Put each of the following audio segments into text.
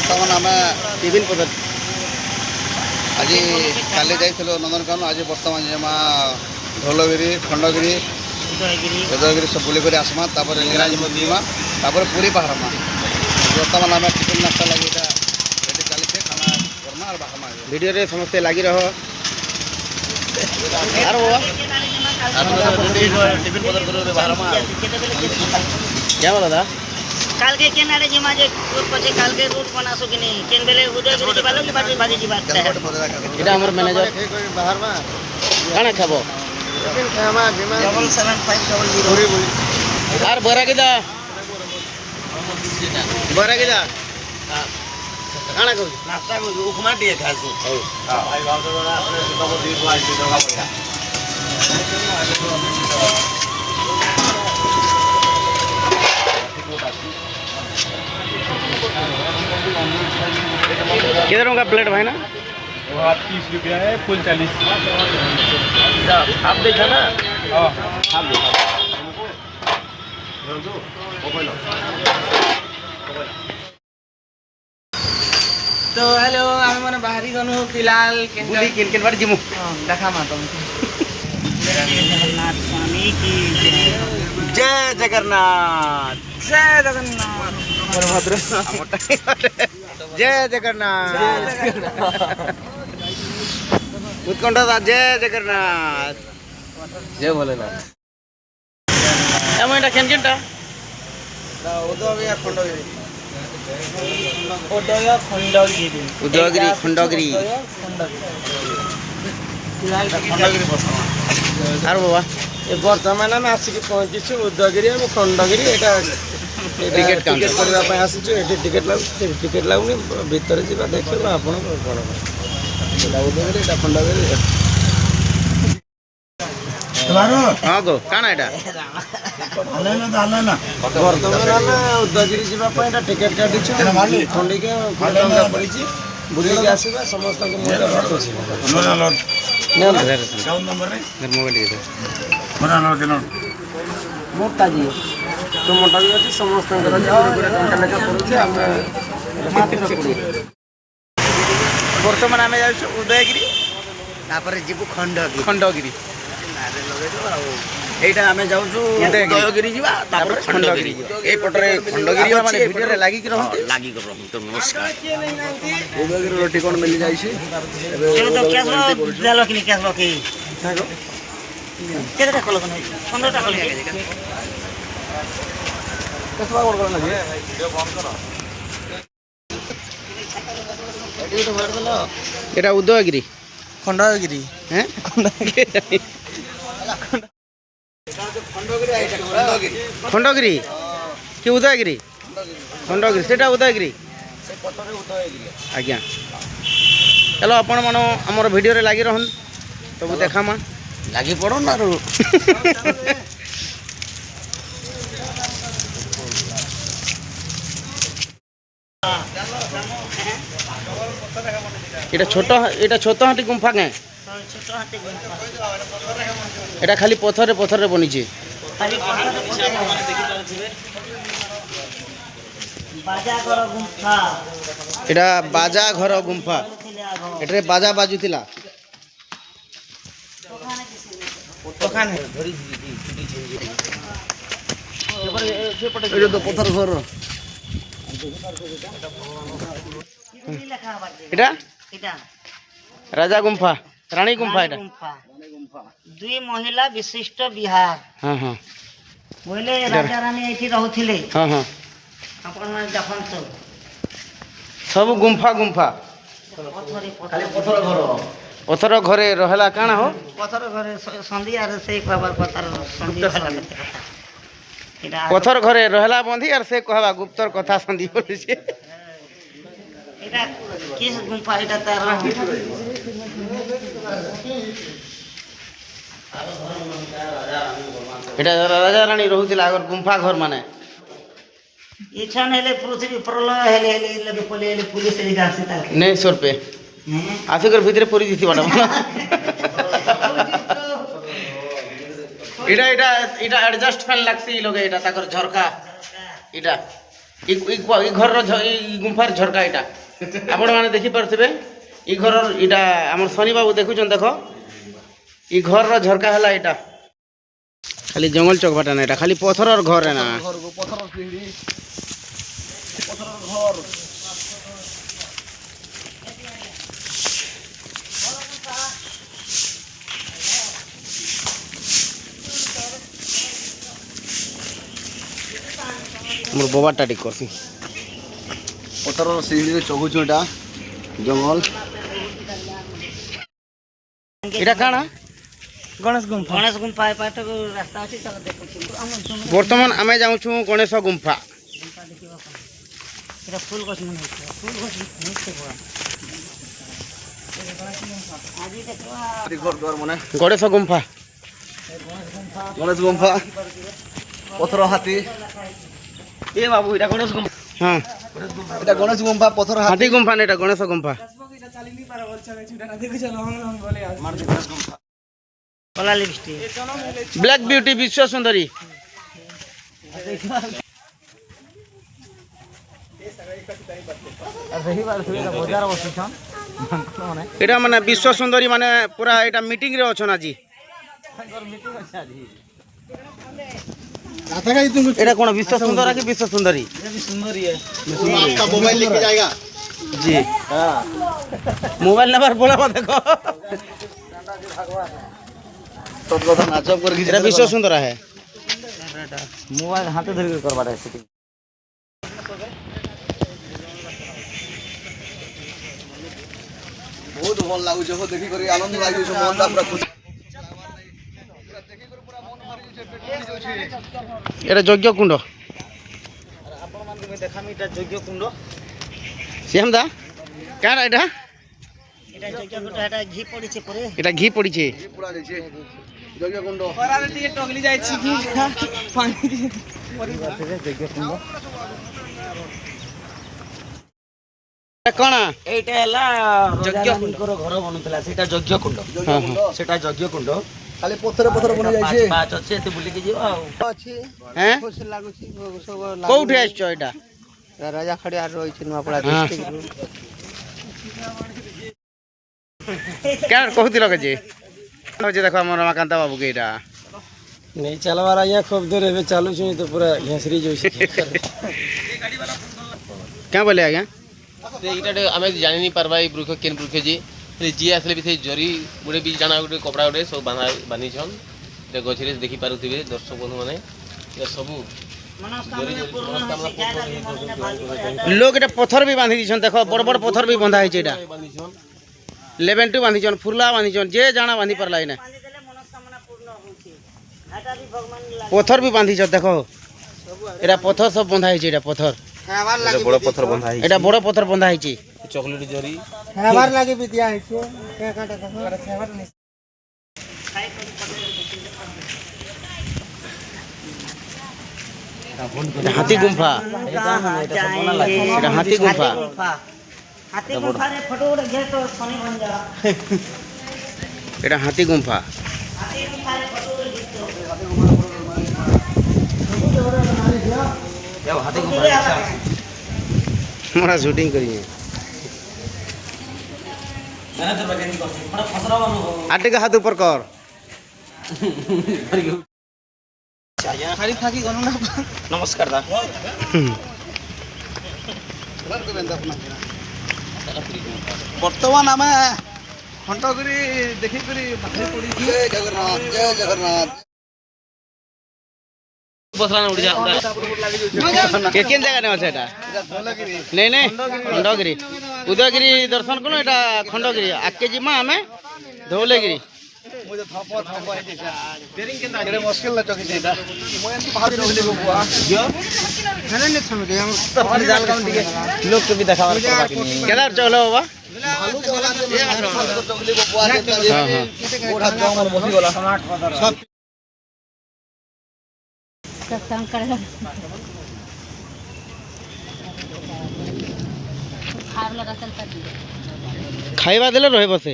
ବର୍ତ୍ତମାନ ଆମେ ବିଭିନ୍ନ ପଦ୍ଧତି ଆଜି କାଲି ଯାଇଥିଲୁ ନନ୍ଦନକାନନ ଆଜି ବର୍ତ୍ତମାନ ଯିମା ଧଉଳଗିରି ଖଣ୍ଡଗିରି ଉଦୟଗିରି ସବୁ ବୁଲିକରି ଆସମା ତାପରେ ଲିଙ୍ଗରାଜ ମନ୍ଦିର ଯିମା ତାପରେ ପୁରୀ ବାହାରମା ବର୍ତ୍ତମାନ ଆମେ ଟିଫିନ୍ ନାସ୍ତା ଲାଗି ଏଇଟା ରେଡ଼ି ଚାଲିଛେ ଖାନା କର୍ମା ଆଉ ବାହାରମା ଭିଡ଼ିଓରେ ସମସ୍ତେ ଲାଗି ରହ टिफिन पदर करो बाहरमा क्या बोला था काल के केन आड़े जिमा जे पछे काल के रूट बनासो कि नहीं केन बेले उदयगिरी जिबालो कि बाजी बाजी जिबा एटा हमर मैनेजर बाहरमा काना खाबो टिफिन खामा जिमा 7500 यार बरा किदा हां काना को नाश्ता को उपमा दिए खासु हां भाई गांव से बड़ा अपने तो दिन वाई से जगह बढ़िया किधर होगा प्लेट भाई ना 30 रुपया है फुल 40 आप देखा ना आप देखा तो हेलो आमे माने बाहरी गनु फिलहाल बुली किन बार जिमु देखा मा तुम जगन्नाथ स्वामी की जय जगन्नाथ बलभद्र जय जगन्नाथ उत्कंठा जय जगन्नाथ जय भोलेनाथ एमटा केन केनटा उदयगिरी खंडगिरी आर बाबा बर्तमान आम आसिक पहुँचीचु उदयगिरी और खंडगिरी टिकेट टिकेट करने आसीचु ये टिकेट लगुनि भितर जा देखा आपण उदयगिरी खंडगिरी हाँ गो काना एटा बर्तमान आम उदयगिरी जावाई टिकेट काटिचु खंडिके पड़ी बुलिक आसवा समस्त मोटा जी तो मोटा भी अच्छी समस्त बर्तमान आम जा उदयगिरी जीवु खंडगिरी खंडगिरी এইটা আমি যাউছু উদয়গিরি ଯିବା তারপরে খন্ডগিরি ଯିବା এই পটরে খন্ডগিরি মানে ভিডিওরে লাগি কি রহନ୍ତି লাগি কি রহନ୍ତି নমস্কার উদয়গিরি রটি কোন মিলি যাইছি चलो तो कैश लो डालो कि नहीं कैश लो की केटा कलो कोन 15 টাকা লাগে कसवा कोड करना जी ये बंद करो एडी तो मार दलो এটা উদয়গিরি खंडगिरी হ্যাঁ খন্ডগিরি খন্ডগিরি কি উদয়গিরি খন্ডগিরি সেটা উদয়গিরি আজ্ঞা চলো আপন মান আমার ভিডিওরে লাগি রহন তবু দেখামা लागी पड़ो ना रो এটা ছোট হাতি গুম্ফা কে छोट हाथे गुंफा এটা খালি পথরে পথরে বনিছে खाली बाजा घर गुंफा এটা বাজা ঘর গুম্ফা এটারে বাজা বাজুতিলা ओखाने এটা তো পথর ঘর এটা এটা রাজা গুম্ফা রানী গুম্ফা এটা দুই মহিলা বিশিষ্ট বিহার হ্যাঁ হ্যাঁ বলে রাজা রানী এটি রহুଥିଲେ হ্যাঁ হ্যাঁ আপন মানে দেখন্তু সব গুম্ফা গুম্ফা পথরে খালি পথর ঘর পথর ঘরে রহলা কাଣା হো পথর ঘরে সন্ধি আর সেই কবার পথর সন্ধি এটা পথর ঘরে রহলা বন্ধি আর সে কহবা গুপ্তর কথা সন্ধি বলিছে এটা কি গুম্ফা এটা তার এটা রাজা রানী রহুছিল আগর গুম্ফা ঘর মানে ইচ্ছন হেলে পৃথিবী প্রলয় হেলে হেলে লগে পলে হেলে পুলিশ এদিকে আসে তার নেই সরপে আসিকর ভিতরে পরি দিছি বাটা এটা এটা এটা অ্যাডজাস্ট ফ্যান লাগছে এই লগে এটা তাকর ঝরকা এটা ଇ ଘରର ଇ ଗୁମ୍ଫାର ଝରକା ଏଇଟା ଆପଣମାନେ ଦେଖିପାରୁଥିବେ ଇ ଘରର ଏଇଟା ଆମର ଶନି ବାବୁ ଦେଖୁଛନ୍ତି ଦେଖ ଇ ଘରର ଝରକା ହେଲା ଏଇଟା ଖାଲି ଜଙ୍ଗଲ ଚକବାଟା ନା ଏଇଟା ଖାଲି ପଥରର ଘର ନା ଘରକୁ ପଥର ସିঁড়ি ପଥରର ଘର ମୋର ବୋବାଟା ଟିକେ କରସି ପଥରର ସିঁড়ିରେ ଚଗୁଛୁ ଏଇଟା ଜଙ୍ଗଲ ଏଇଟା କାଣା ଗଣେଶ ଗୁମ୍ଫା ଏ ପାଟକୁ ରାସ୍ତା ଅଛି ତାକୁ ଦେଖୁଛି ବର୍ତ୍ତମାନ ଆମେ ଯାଉଛୁ ଗଣେଶ ଗୁମ୍ଫା এটা ফুল গছ মনে হচ্ছে ফুল গছ হচ্ছে বড় আজি দেখবা ঘর দ্বার মানে ଗଣେଶ ଗୁମ୍ଫା ଗଣେଶ ଗୁମ୍ଫା ପଥର ହାତୀ ଏ ବାବୁ ଏଇଟା ଗଣେଶ ଗୁମ୍ଫା ହଁ এটা ଗଣେଶ ଗୁମ୍ଫା ପଥର ହାତୀ ହାତୀ ଗୁମ୍ଫା ନା ଏଇଟା ଗଣେଶ ଗୁମ୍ଫା কলা লিপস্টিক ବ୍ଲାକ୍ ବିୟୁଟି ବିଶ୍ୱ ସୁନ୍ଦରୀ এটা মানে বিশ্ব সুন্দরী মানে পুরা এটা মিটিং রে অছন আজি এটা কোন বিশ্ব সুন্দরা কি বিশ্ব সুন্দরী आपका मोबाइल लेके जाएगा জি মোবাইল নাম্বার বলাবা দেখো तो কথা নাচব করে এটা বিশ্ব সুন্দরা है মোবাইল হাতে ধরে করবাটা সেটি ବହୁତ ଭଲ ଲାଗୁଛି ହୋ ଦେଖି କରି ଆନନ୍ଦ ଲାଗୁଛି ମନଟା ପୁରା ଖୁସି এটা যজ্ঞ কুণ্ড ଆପଣମାନଙ୍କୁ ଦେખાମି এটা যোগ্য কুণ্ড শ্যাম দা কারা এটা এটা যোগ্য কুণ্ড এটা ঘি পড়িছে পরে এটা ঘি পড়িছে ପୁରା ଦେଇଛି ଯଜ୍ଞ କୁଣ୍ଡ ଖରାରେ ଟିକେ ଟଗଲି ଯାଇଛି ঘি ପାଣି দিয়ে যোগ্য কুণ্ড এটা কোন এইটা ହେଲା যজ্ঞ কুণ্ডର ଘର ବନୁଥିଲା ସେଇଟା ଯଜ୍ଞ କୁଣ୍ଡ ସେଇଟା ଯଜ୍ଞ କୁଣ୍ଡ ଖାଲି ପଥର ପଥର ବନା ଯାଇଛି ପାଚ ଅଛି ଏତେ ବୁଲିକି ଯିବ ଆଉ ଅଛି হ্যাঁ ଖୁସି ଲାଗୁଛି ସବୁ কোউঠে আসছো এটা ରାଜା ଖଡ଼ିଆ ରହିଛି ନୂଆପଡ଼ା ଡିଷ୍ଟ୍ରିକ୍ଟରୁ কেন কহুতিল কে হচ্ছে দেখো আমার রমাকান্ত বাবু কে এটা नहीं चलवार आइया खूब देर एबे चालू छी तो पूरा घेसरी जोइछ क्या बोले आज्ञा এইটা আমি জানি নি পারবা এই বৃক্ষ কেন বৃক্ষ যে জি আসলে বি সেই জরি গুড়ে বি জানা গুড়ে কপড়া গুড়ে সব বাঁধিছন এটা গছরে দেখি পারুথিবে দর্শক বন্ধু মানে এটা সবু লোক এটা পথর বি বাঁধি দিছন দেখো বড় বড় পথর বি বন্ধা হয়েছে এটা বাঁধিছন লেবেন্টু বাঁধিছন ফুরলা বাঁধিছন যে জানা বাঁধি পারলা না পথর বি বাঁধিছ দেখো এটা পথর সব বন্ধা হয়েছে এটা পথর বড় পথর বন্ধা হয়েছে এটা বড় পথর বন্ধা হয়েছে চকলেট জরি হেবার লাগি বি দিয়া হইছে কাটা দেখো হেবার নি হাতি গুম্ফা এটা হাতি গুম্ফা হাতি গুম্ফারে ফটো উঠে ঘে তো শনি বন যা এটা হাতি গুম্ফা হাতি গুম্ফারে ফটো উঠে ঘে তো হাতে গুম্ফা আমরা শুটিং করি আটকে হাত উপর কর খালি থাকি গনো না নমস্কার দা ବର୍ତ୍ତମାନ ଆମେ ଖଣ୍ଡଗିରି ଦେଖିକରି ବାହାରି ପଡ଼ିଛୁ ଜୟ ଜଗନ୍ନାଥ ଜୟ ଜଗନ୍ନାଥ বসলা না উড়ি যা কেন জায়গা নেওয়া আছে এটা এটা ধଉଳଗିରି নেই নেই খণ্ডগিরি উদয়গিরি দর্শন করলো এটা খণ্ডগিরি আগে ଯିମା ଆମେ ধৌলগিরি ମୁଁ ଯେ ଥପ ଥପ ହେଇଯାଇଛି କେଡ଼େ ମୁସ୍କିଲ ନା ଚକିଛି ଏଇଟା ମୁଁ ଏମିତି ବାହାରି ରହିଲି ଗୋ ବୁଆ লোক কে भी দেখাবার কেদার চলো বাবা ভালু চলা চকলি ଗୋ ବୁଆ ଗୋଡ଼ ହାତ ଆମର ବସିଗଲା ସବ ଖାଇବା ଦେଲେ ରହିବ ସେ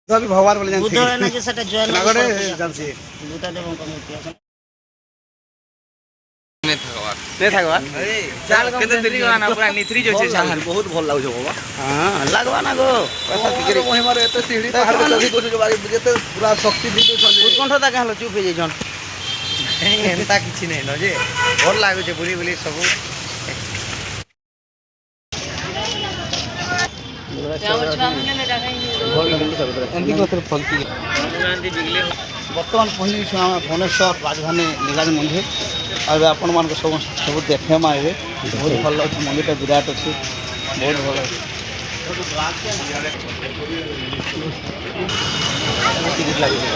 ଭଗବାନ ବୋଲି ବୁଦ୍ଧ ନା ଯେ ସେଟା ଜୟ ଜାଣିଛି ବୁଦ୍ଧ ଦେବଙ୍କ ମୂର୍ତ୍ତି नहीं थकवा नहीं थाकवा କେତେ ଦିନ ନା ପୁରା ନିଥରି ଯାଉଛି ଚାଲ ବହୁତ ଭଲ ଲାଗୁଛି ବାବା हाँ लगवा ना गो पैसा टिकरी ମହିମାରେ ଏତେ ସିଢ଼ି ପାହାଡ଼ ଚଢ଼ି କରୁଛୁ ଯେତେ ପୁରା ଶକ୍ତି ଦେଇଦେଉଛନ୍ତି ଉତ୍କଣ୍ଠ ତା କାଁ ଚୁପ୍ ହେଇଯାଇଛନ୍ ଏନ୍ତା କିଛି ନାହିଁ ନ ଯେ ଭଲ ଲାଗୁଛି ବୁଲି ବୁଲି ସବୁ ଏମିତି କଥା ଫଲକି ବର୍ତ୍ତମାନ ପହଞ୍ଚିଛୁ ଆମେ ଭୁବନେଶ୍ୱର ରାଜଧାନୀ ନୀଳାଦ୍ରି ମନ୍ଦିର ଆଉ ଏବେ ଆପଣମାନଙ୍କୁ ସବୁ ଦେଖେଇମା ଏବେ ବହୁତ ଭଲ ଲାଗୁଛି ମନ୍ଦିରଟା ବିରାଟ ଅଛି ବହୁତ ଭଲ ଅଛି ଟିକେଟ୍ ଲାଗୁଛି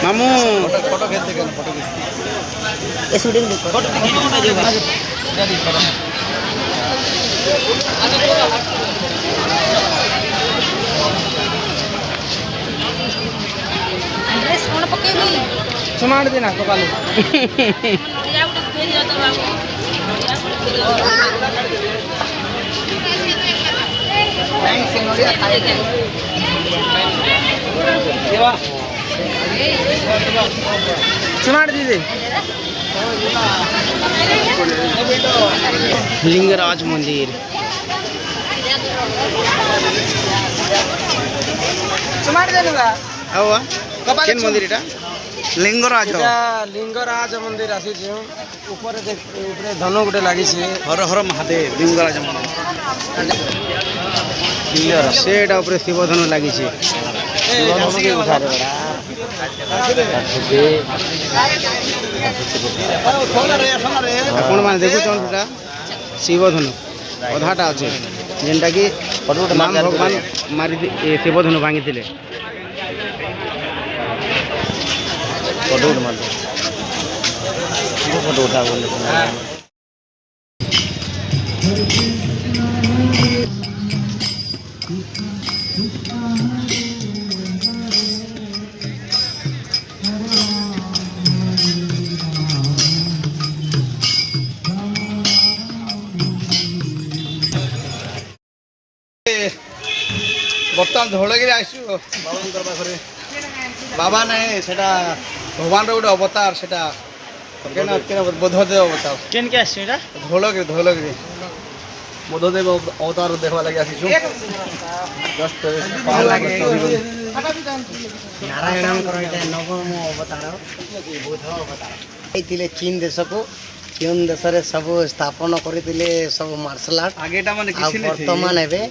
ମାମୁଁ ଫଟୋ ଖେଚ ଦେଖେন ଫଟୋ ଖେଚ ये शूटिंग ड्रेस कौन पकेगी ସୁନାଟ ଦିନ ସକାଳୁ ସୁନାଟ ଦିଦି लिंगराज मंदिर ସୁନାଟ ଦେଲୁଗା ଆଉ କେନ୍ ମନ୍ଦିର ଏଟା ଲିଙ୍ଗରାଜ এটা লিঙ্গরাজ মন্দির আসিছে উপরে উপরে ধনু গোটে লাগিছে হর হর মহাদেব লিঙ্গরাজ মন্দির ସେଟା ଉପରେ ଶିବଧନୁ ଲାଗିଛି ଆପଣମାନେ ଦେଖୁଛନ୍ ସେଟା ଶିବଧନୁ ଅଧାଟା ଅଛେ ଯେନ୍ଟାକି ରାମ ଭଗବାନ ମାରି ଶିବଧନୁ ଭାଙ୍ଗିଥିଲେ ବର୍ତ୍ତମାନ ଧଉଳଗିରି ଆସିଛୁ ବାବାଙ୍କର ପାଖରେ ବାବା ନାହିଁ ସେଟା ଭଗବାନର ଗୋଟେ ଅବତାର ସେଟା ବୋଧଦେବ ଅବତାର କେନ୍ କେ ଆସିଛି ଏଟା ଧଉଳଗିରି ବୋଧଦେବ ଅବତାର ଦେଖିବା ଲାଗି ଆସିଛୁ ନାରାୟଣଙ୍କର ଏଇଟା ନବମ ଅବତାର ବୁଧ ଅବତାର ହେଇଥିଲେ ଚୀନ ଦେଶକୁ ଚୀନ ଦେଶରେ ସବୁ ସ୍ଥାପନ କରିଥିଲେ ସବୁ ମାର୍ଶାଲ ଆର୍ଟ আগেটা মানে ଆଉ କିଛି ବର୍ତ୍ତମାନ ଏବେ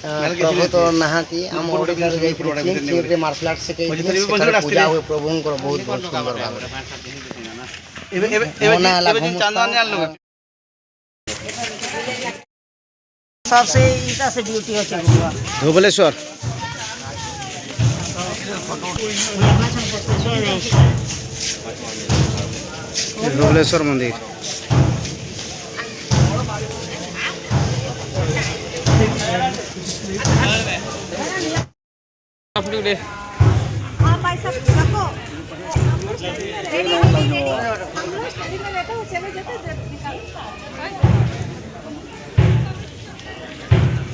ପ୍ରଭୁ ତ ନାହାନ୍ତି ଆମ ଓଡ଼ିଶାରୁ ଯାଇଥିଲେ ଚୀନ ଚୀନରେ ମାର୍ଶାଲ ଆର୍ଟ ଶିଖେଇଥିଲେ ସେଠାରେ ପୂଜା ହୁଏ ପ୍ରଭୁଙ୍କର ବହୁତ ବହୁତ ସୁନ୍ଦର ଭାବରେ ମନା ହେଲା सबसे इटा से ड्यूटी होती है ଧୁବଲେଶ୍ୱର ଧୁବଲେଶ୍ୱର ମନ୍ଦିର हाँ भाई सब रखो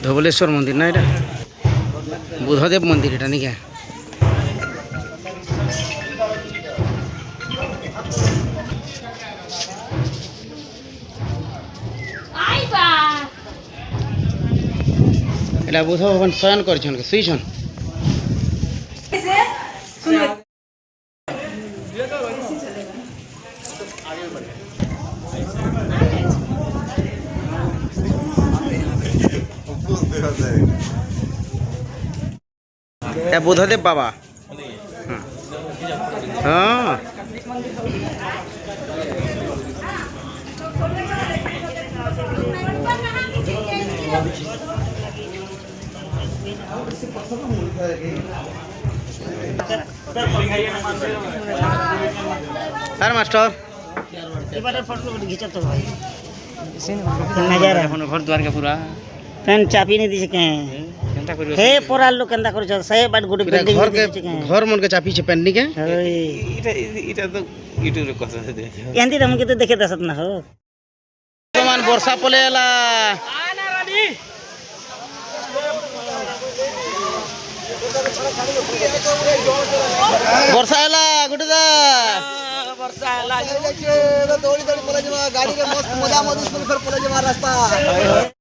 ধুবলেশ্বর মন্দির না এটা বুধদেব মন্দির এটা নাকি এটা বুধ ভগবান শয়ন করছেন কি শুইছন এটা বুধদেব বাবা হ্যাঁ सर मास्टर एबारे फोटो घिचत हो भाई नजारा घर द्वार के पूरा फैन चापी नहीं दिसे के केनता करियो हे पोरा लोग केनता करू छ सही बात गुड बिल्डिंग घर के घर मन के चापी छे पेंडिंग के होय इटा तो यूट्यूब रे कसा दे एंदी हम के तो देखे दसत ना हो समान वर्षा पलेला ବର୍ଷା ହେଲା ଗୋଟେ ଦା ଦୌଡ଼ି ଦୌଡ଼ି ପଳେଇ ଯିବା ଗାଡ଼ିରେ ମସ୍ତ ମଜା ମଜୁସ୍ କରି ଫେର୍ ପଳେଇ ଯିବା ରାସ୍ତା